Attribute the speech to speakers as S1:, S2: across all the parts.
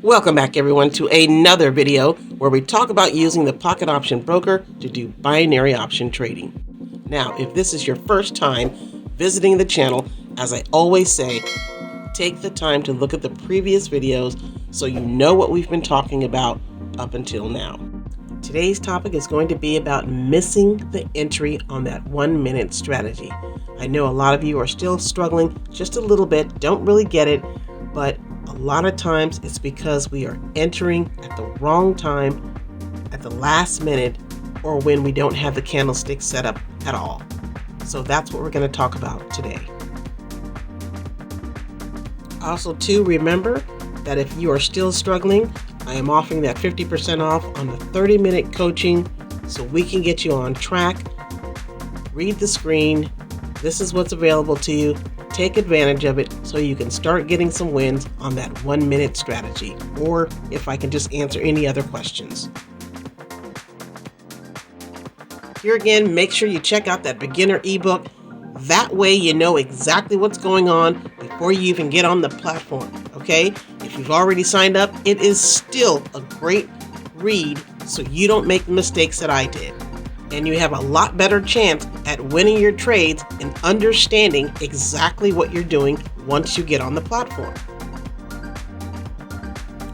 S1: Welcome back everyone to another video where we talk about using the pocket option broker to do binary option trading. Now, if this is your first time visiting the channel, as I always say, take the time to look at the previous videos so you know what we've been talking about up until now. Today's topic is going to be about missing the entry on that 1 minute strategy. I know a lot of you are still struggling just a little bit, don't really get it, but a lot of times it's because we are entering at the wrong time, at the last minute, or when we don't have the candlestick set up at all. So that's what we're going to talk about today. Also, too, remember that if you are still struggling, I am offering that 50% off on the 30-minute coaching so we can get you on track. Read the screen. This is what's available to you. Take advantage of it so you can start getting some wins on that 1 minute strategy, or if I can just answer any other questions. Here again, make sure you check out that beginner ebook. That way you know exactly what's going on before you even get on the platform, okay? If you've already signed up, it is still a great read so you don't make the mistakes that I did. And you have a lot better chance at winning your trades and understanding exactly what you're doing once you get on the platform.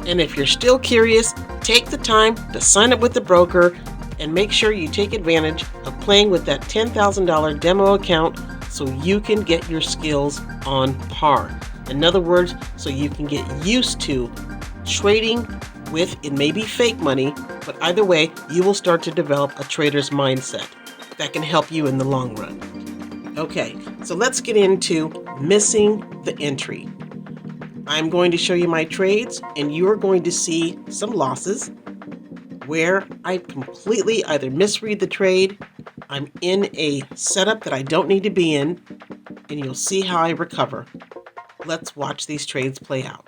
S1: And if you're still curious, take the time to sign up with the broker and make sure you take advantage of playing with that $10,000 demo account so you can get your skills on par. In other words, so you can get used to trading with, it may be fake money, but either way, you will start to develop a trader's mindset that can help you in the long run. Okay, so let's get into missing the entry. I'm going to show you my trades, and you're going to see some losses where I completely either misread the trade, I'm in a setup that I don't need to be in, and you'll see how I recover. Let's watch these trades play out.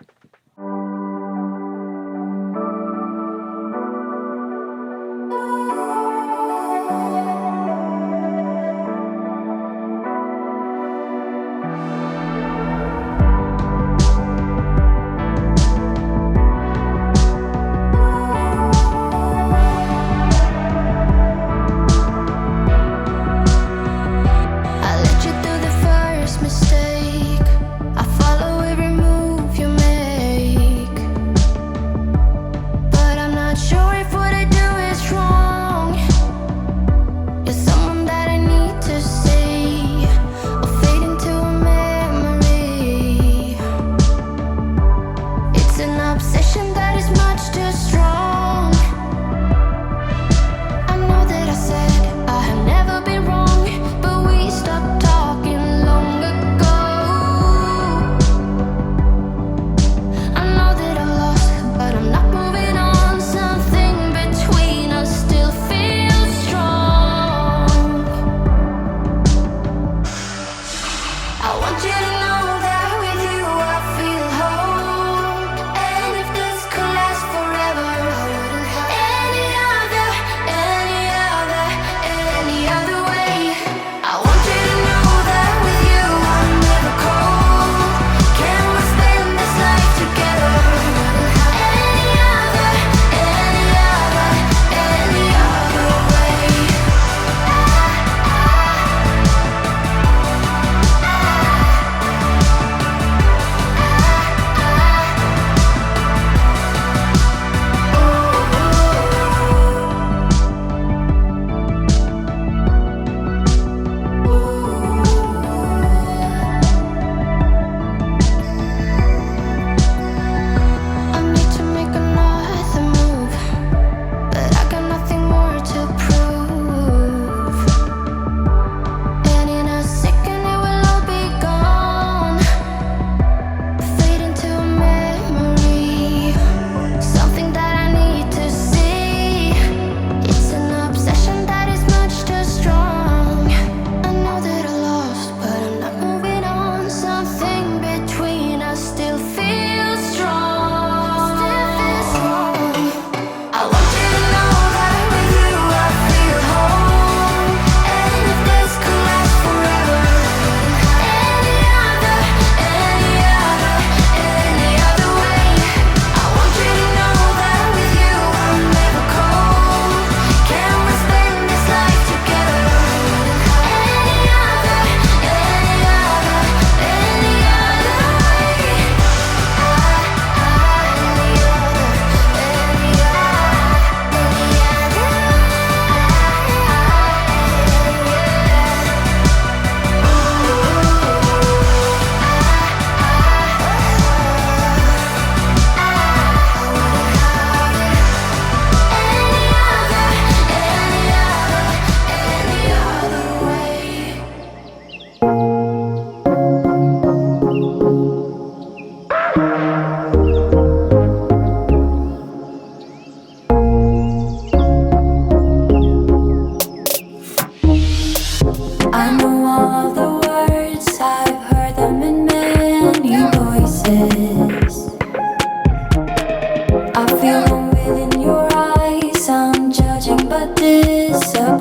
S2: I let you do the first mistake. I follow every move you make.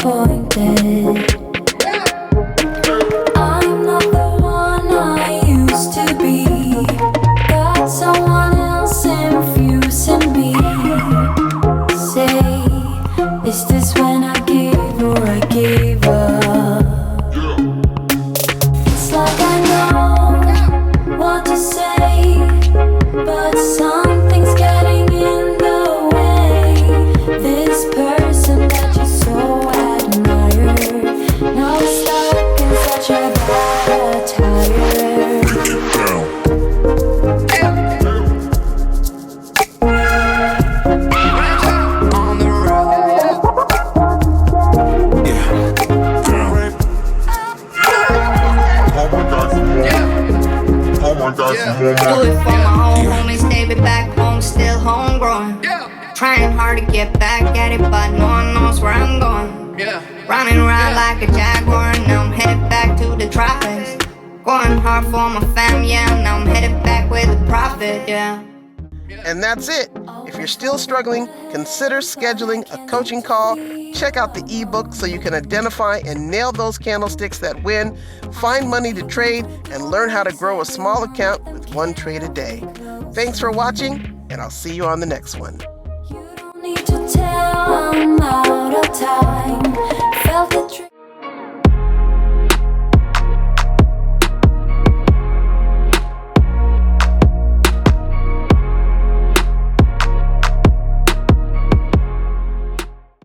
S2: disappointed. I'm not the one I used to be. Got someone else infusing me. Say, is this when I give or I gave up? It's like I know what to say, but something's getting in the way. This person that you so admire, now it's stuck in such a bad attire.
S3: On the road.
S4: Do it for my old homies, they be back home, still homegrown. Trying hard to get back at it, but no one knows where I'm going. Running around like a jaguar, now I'm headed back to the tropics. Going hard for my fam, yeah, now I'm headed back with a profit, yeah.
S5: And that's it. If you're still struggling, consider scheduling a coaching call. Check out the ebook so you can identify and nail those candlesticks that win, find money to trade, and learn how to grow a small account with one trade a day. Thanks for watching, and I'll see you on the next one.
S2: You don't need to tell